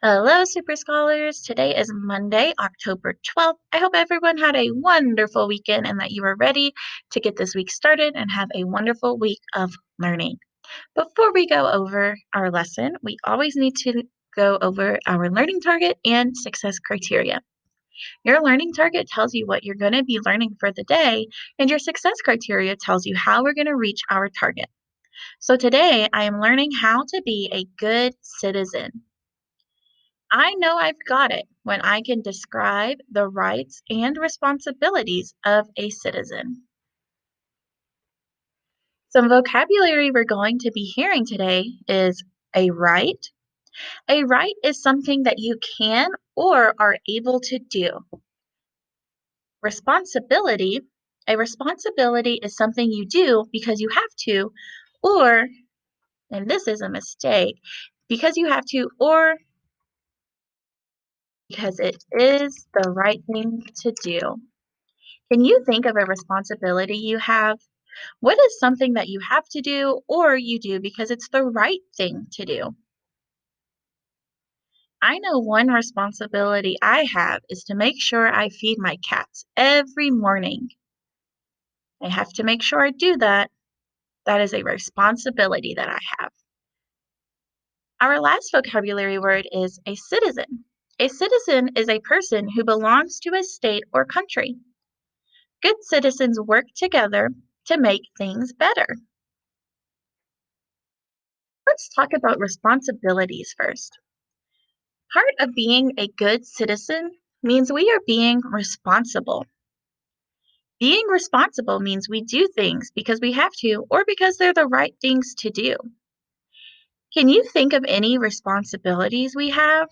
Hello, Super Scholars. Today is Monday, October 12th. I hope everyone had a wonderful weekend and that you are ready to get this week started and have a wonderful week of learning. Before we go over our lesson, we always need to go over our learning target and success criteria. Your learning target tells you what you're going to be learning for the day, and your success criteria tells you how we're going to reach our target. So today, I am learning how to be a good citizen. I know I've got it when I can describe the rights and responsibilities of a citizen. Some vocabulary we're going to be hearing today is a right. A right is something that you can or are able to do. Responsibility. A responsibility is something you do because you have to, or, and this is a mistake, because you have to, or because it is the right thing to do. Can you think of a responsibility you have? What is something that you have to do or you do because it's the right thing to do? I know one responsibility I have is to make sure I feed my cats every morning. I have to make sure I do that. That is a responsibility that I have. Our last vocabulary word is a citizen. A citizen is a person who belongs to a state or country. Good citizens work together to make things better. Let's talk about responsibilities first. Part of being a good citizen means we are being responsible. Being responsible means we do things because we have to or because they're the right things to do. Can you think of any responsibilities we have?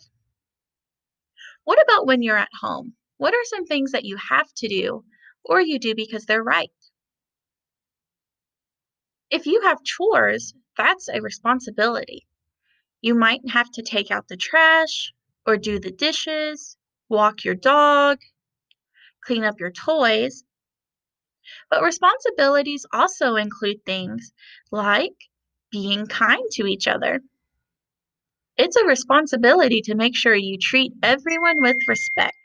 What about when you're at home? What are some things that you have to do or you do because they're right? If you have chores, that's a responsibility. You might have to take out the trash or do the dishes, walk your dog, clean up your toys. But responsibilities also include things like being kind to each other. It's a responsibility to make sure you treat everyone with respect.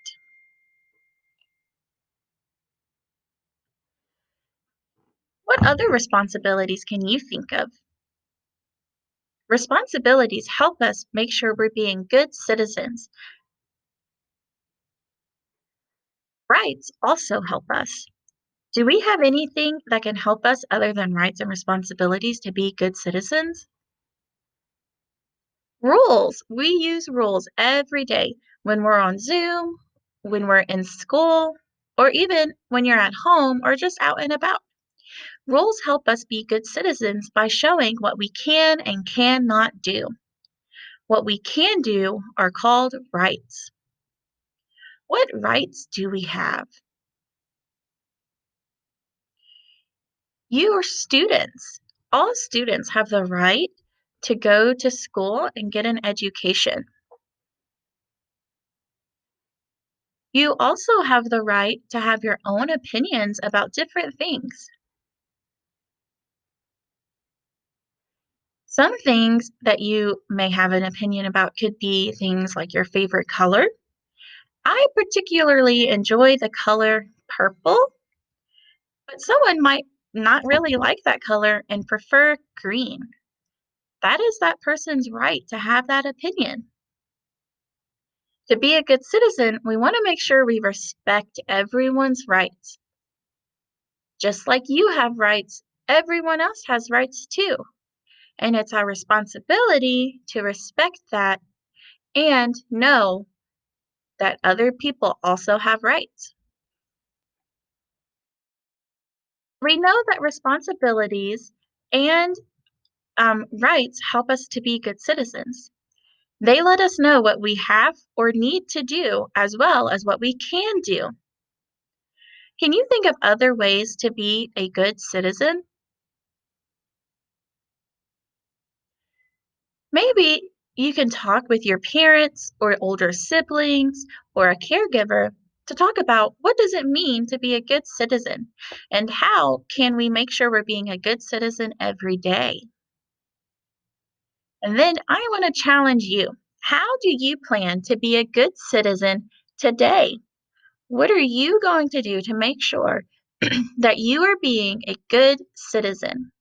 What other responsibilities can you think of? Responsibilities help us make sure we're being good citizens. Rights also help us. Do we have anything that can help us other than rights and responsibilities to be good citizens? Rules. We use rules every day when we're on Zoom, when we're in school, or even when you're at home or just out and about. Rules help us be good citizens by showing what we can and cannot do. What we can do are called rights. What rights do we have? You are students. All students have the right to go to school and get an education. You also have the right to have your own opinions about different things. Some things that you may have an opinion about could be things like your favorite color. I particularly enjoy the color purple, but someone might not really like that color and prefer green. That is that person's right to have that opinion. To be a good citizen, we want to make sure we respect everyone's rights. Just like you have rights, everyone else has rights too. And it's our responsibility to respect that and know that other people also have rights. We know that responsibilities and rights help us to be good citizens. They let us know what we have or need to do as well as what we can do. Can you think of other ways to be a good citizen? Maybe you can talk with your parents or older siblings or a caregiver to talk about what does it mean to be a good citizen and how can we make sure we're being a good citizen every day. And then I want to challenge you. How do you plan to be a good citizen today? What are you going to do to make sure that you are being a good citizen?